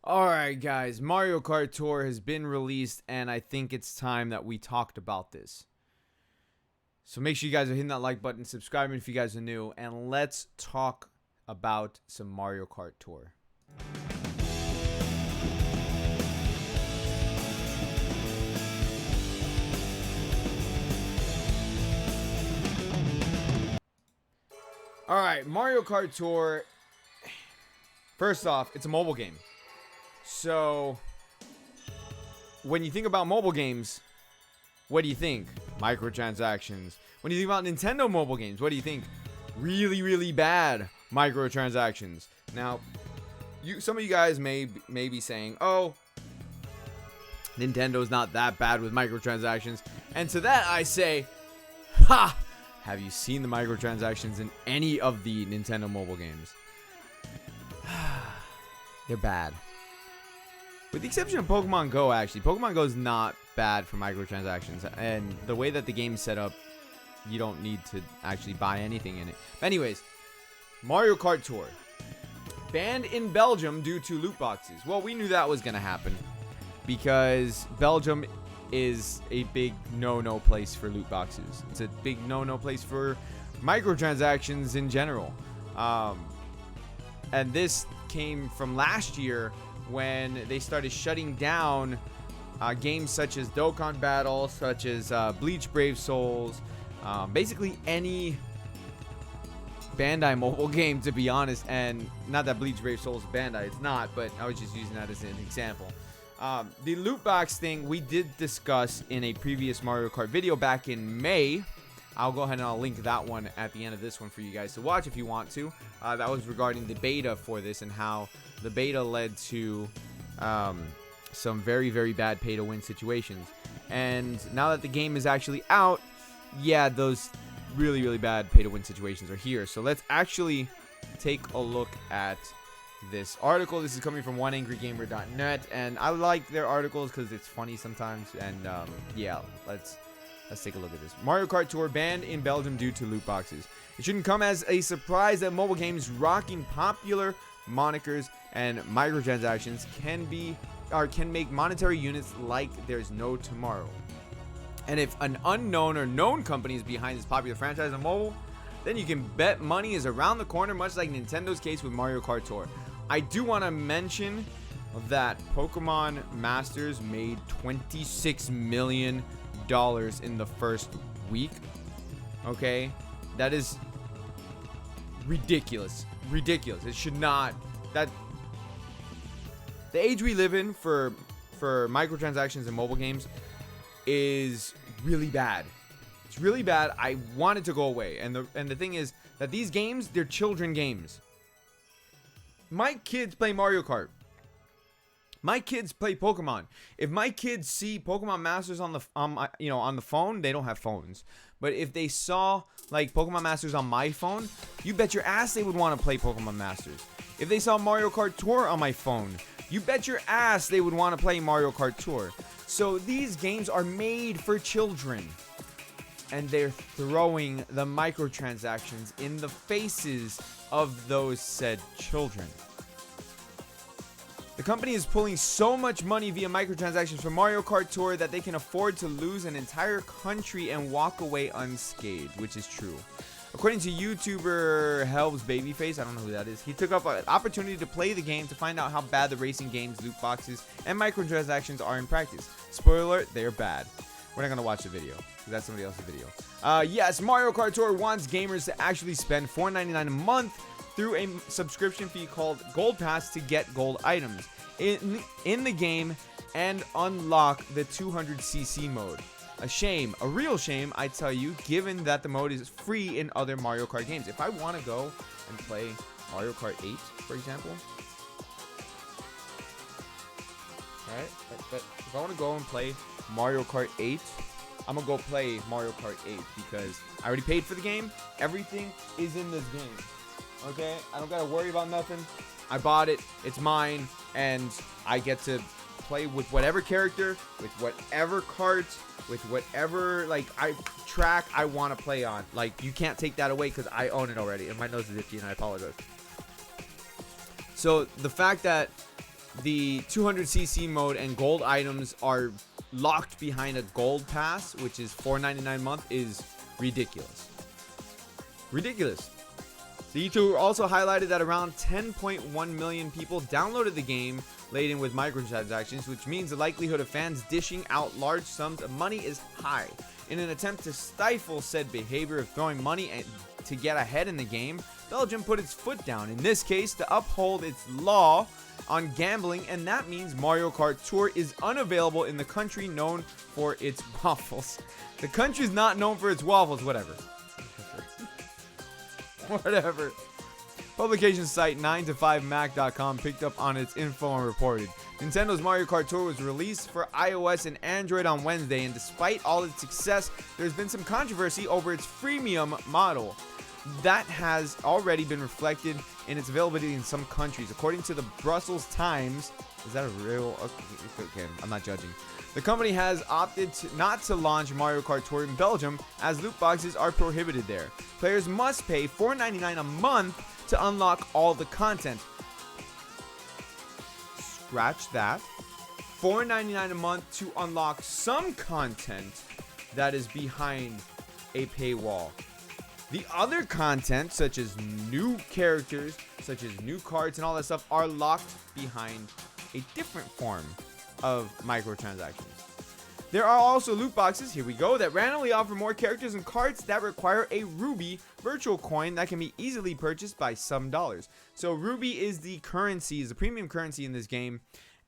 Alright guys, Mario Kart Tour has been released and I think it's time that we talked about this. So make sure you guys are hitting that like button, subscribing if you guys are new, and let's talk about some Mario Kart Tour. Alright, Mario Kart Tour. First off, it's a mobile game. So, when you think about mobile games, what do you think? Microtransactions. When you think about Nintendo mobile games, what do you think? Really, really bad microtransactions. Now, some of you guys may be saying, oh, Nintendo's not that bad with microtransactions. And to that I say, ha! Have you seen the microtransactions in any of the Nintendo mobile games? They're bad. With the exception of Pokemon Go, actually. Pokemon Go is not bad for microtransactions. And the way that the game's set up, you don't need to actually buy anything in it. But anyways, Mario Kart Tour. Banned in Belgium due to loot boxes. Well, we knew that was going to happen. Because Belgium is a big no-no place for loot boxes. It's a big no-no place for microtransactions in general. And this came from last year when they started shutting down games such as Dokkan Battle, such as Bleach Brave Souls, basically any Bandai mobile game, to be honest. And not that Bleach Brave Souls is Bandai, it's not, but I was just using that as an example. The loot box thing we did discuss in a previous Mario Kart video back in May. I'll go ahead and I'll link that one at the end of this one for you guys to watch if you want to. That was regarding the beta for this and how the beta led to some very, very bad pay-to-win situations. And now that the game is actually out, yeah, those really, really bad pay-to-win situations are here. So let's actually take a look at this article. This is coming from oneangrygamer.net, and I like their articles because it's funny sometimes. And yeah, let's take a look at this. Mario Kart Tour banned in Belgium due to loot boxes. It shouldn't come as a surprise that mobile games rocking popular monikers and microtransactions can make monetary units like there's no tomorrow. And if an unknown or known company is behind this popular franchise on mobile, then you can bet money is around the corner, much like Nintendo's case with Mario Kart Tour. I do want to mention that Pokemon Masters made $26 million in the first week. Okay, that is ridiculous. It should not. That the age we live in for microtransactions in mobile games is really bad. It's really bad. I want it to go away. And the thing is that these games, they're children games. My kids play Mario Kart. My kids play Pokemon. If my kids see Pokemon Masters on the phone, they don't have phones. But if they saw like Pokemon Masters on my phone, you bet your ass they would want to play Pokemon Masters. If they saw Mario Kart Tour on my phone, you bet your ass they would want to play Mario Kart Tour. So these games are made for children. And they're throwing the microtransactions in the faces of those said children. The company is pulling so much money via microtransactions from Mario Kart Tour that they can afford to lose an entire country and walk away unscathed, which is true. According to YouTuber Helves Babyface, I don't know who that is, he took up an opportunity to play the game to find out how bad the racing games, loot boxes, and microtransactions are in practice. Spoiler alert, they are bad. We're not going to watch the video, because that's somebody else's video. Yes, Mario Kart Tour wants gamers to actually spend $4.99 a month through a subscription fee called Gold Pass to get gold items in the game and unlock the 200cc mode. A shame, a real shame, I tell you, given that the mode is free in other Mario Kart games. If I want to go and play Mario Kart 8, for example, alright, but if I want to go and play Mario Kart 8, I'm gonna go play Mario Kart 8 because I already paid for the game. Everything is in this game. Okay, I don't gotta worry about nothing. I bought it, it's mine, and I get to play with whatever character, with whatever carts, with whatever track I want to play on. Like, you can't take that away because I own it already, and my nose is itchy and I apologize. So the fact that the 200cc mode and gold items are locked behind a gold pass, which is $4.99 a month, is ridiculous. Ridiculous. The YouTube also highlighted that around 10.1 million people downloaded the game laden with microtransactions, which means the likelihood of fans dishing out large sums of money is high. In an attempt to stifle said behavior of throwing money to get ahead in the game, Belgium put its foot down, in this case to uphold its law on gambling, and that means Mario Kart Tour is unavailable in the country known for its waffles. The country is not known for its waffles, whatever. Whatever. Publication site 9to5mac.com picked up on its info and reported Nintendo's Mario Kart Tour was released for iOS and Android on Wednesday, and despite all its success, there's been some controversy over its freemium model. That has already been reflected in its availability in some countries. According to the Brussels Times, is that a real... Okay, I'm not judging. The company has opted not to launch Mario Kart Tour in Belgium, as loot boxes are prohibited there. Players must pay $4.99 a month to unlock all the content. Scratch that. $4.99 a month to unlock some content that is behind a paywall. The other content, such as new characters, such as new cards and all that stuff, are locked behind a different form of microtransactions. There are also loot boxes, here we go, that randomly offer more characters and cards that require a Ruby virtual coin that can be easily purchased by some dollars. So Ruby is the currency, is the premium currency in this game,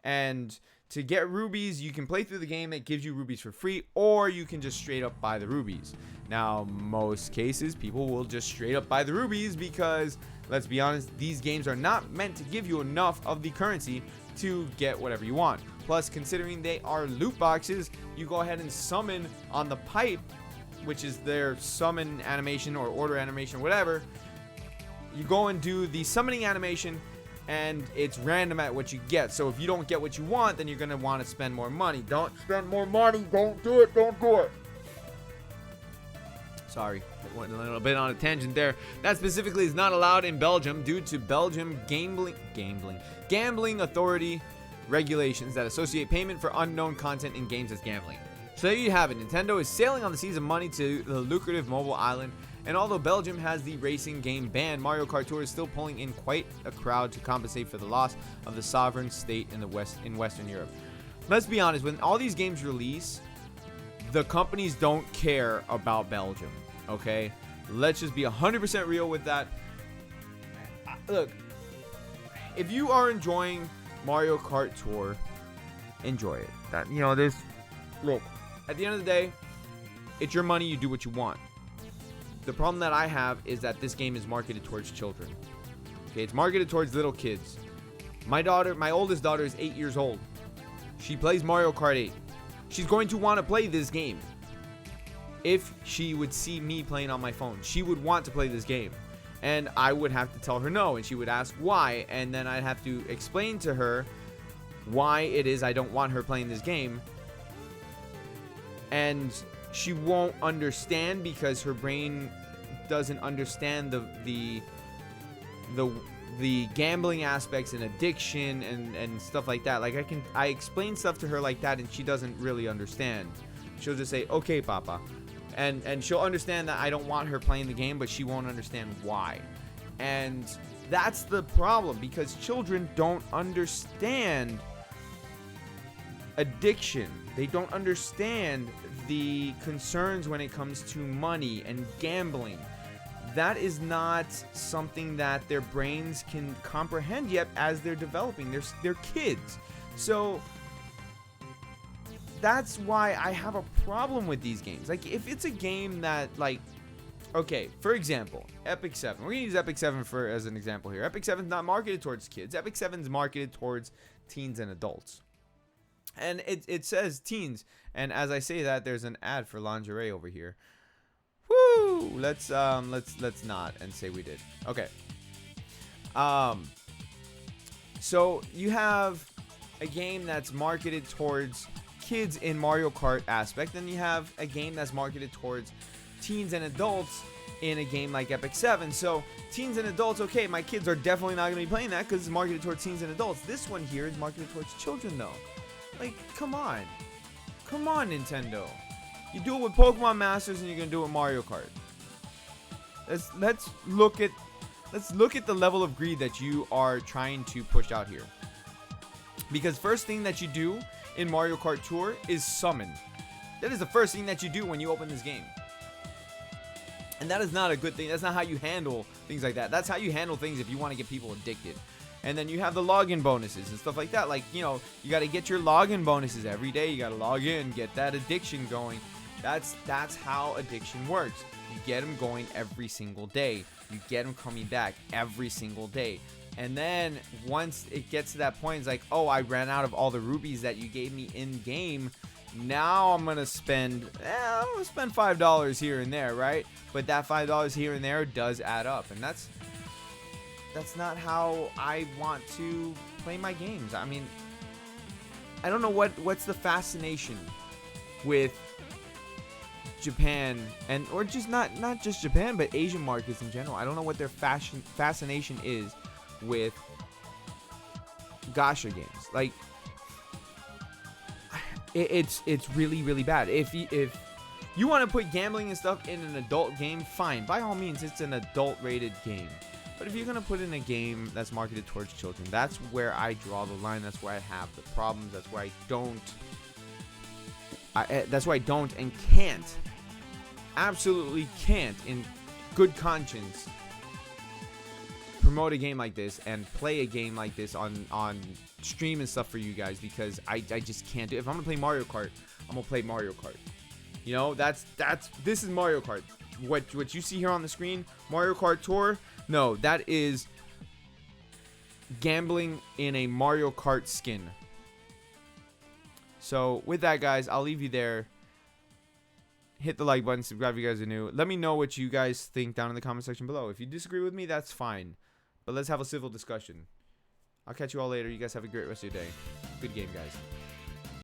and to get rubies, you can play through the game. It gives you rubies for free, or you can just straight up buy the rubies. Now, most cases, people will just straight up buy the rubies because, let's be honest, these games are not meant to give you enough of the currency to get whatever you want. Plus, considering they are loot boxes, you go ahead and summon on the pipe, which is their summon animation or order animation, whatever. You go and do the summoning animation, and it's random at what you get. So if you don't get what you want, then you're going to want to spend more money. Don't spend more money. Don't do it. Don't do it. Sorry, I went a little bit on a tangent there. That specifically is not allowed in Belgium due to Belgium gambling authority regulations that associate payment for unknown content in games as gambling. So there you have it. Nintendo is sailing on the seas of money to the lucrative mobile island. And although Belgium has the racing game banned, Mario Kart Tour is still pulling in quite a crowd to compensate for the loss of the sovereign state in Western Europe. Let's be honest, when all these games release, the companies don't care about Belgium, okay? Let's just be 100% real with that. Look, if you are enjoying Mario Kart Tour, enjoy it. Look, at the end of the day, it's your money, you do what you want. The problem that I have is that this game is marketed towards children. Okay, it's marketed towards little kids. My oldest daughter is 8 years old. She plays Mario Kart 8. She's going to want to play this game. If she would see me playing on my phone, she would want to play this game. And I would have to tell her no, and she would ask why, and then I'd have to explain to her why it is I don't want her playing this game. And she won't understand because her brain doesn't understand the gambling aspects and addiction and stuff like that. Like I explain stuff to her like that and she doesn't really understand. She'll just say, "Okay, Papa." And she'll understand that I don't want her playing the game, but she won't understand why. And that's the problem, because children don't understand addiction. They don't understand the concerns when it comes to money and gambling. That is not something that their brains can comprehend yet as they're developing. They're kids. So that's why I have a problem with these games. Like, if it's a game that, like, okay, for example, Epic 7. We're going to use Epic 7 as an example here. Epic 7 is not marketed towards kids. Epic 7 is marketed towards teens and adults. And it says teens. And as I say that, there's an ad for lingerie over here. Woo! Let's not and say we did. Okay. So you have a game that's marketed towards kids in Mario Kart aspect, and you have a game that's marketed towards teens and adults in a game like FF7. So teens and adults, okay, my kids are definitely not going to be playing that because it's marketed towards teens and adults. This one here is marketed towards children, though. Like, come on. Come on, Nintendo. You do it with Pokemon Masters and you're going to do it with Mario Kart. Let's look at the level of greed that you are trying to push out here. Because first thing that you do in Mario Kart Tour is summon. That is the first thing that you do when you open this game. And that is not a good thing. That's not how you handle things like that. That's how you handle things if you want to get people addicted. And then you have the login bonuses and stuff like that. Like, you know, you got to get your login bonuses every day. You got to log in, get that addiction going. That's how addiction works. You get them going every single day. You get them coming back every single day. And then once it gets to that point, it's like, oh, I ran out of all the rubies that you gave me in game. Now I'm gonna spend $5 here and there, right? But that $5 here and there does add up, and that's not how I want to play my games. I mean, I don't know what's the fascination with Japan or just not just Japan, but Asian markets in general. I don't know what their fascination is with gacha games. Like, it's really, really bad. If you want to put gambling and stuff in an adult game, fine. By all means, it's an adult rated game. But if you're going to put in a game that's marketed towards children, that's where I draw the line. That's where I have the problems. That's where I don't and can't, absolutely can't, in good conscience, promote a game like this and play a game like this on stream and stuff for you guys, because I just can't do it. If I'm gonna play Mario Kart, I'm gonna play Mario Kart. You know, this is Mario Kart. What you see here on the screen, Mario Kart Tour, no, that is gambling in a Mario Kart skin. So with that, guys, I'll leave you there. Hit the like button, subscribe if you guys are new. Let me know what you guys think down in the comment section below. If you disagree with me, that's fine. But let's have a civil discussion. I'll catch you all later. You guys have a great rest of your day. Good game, guys.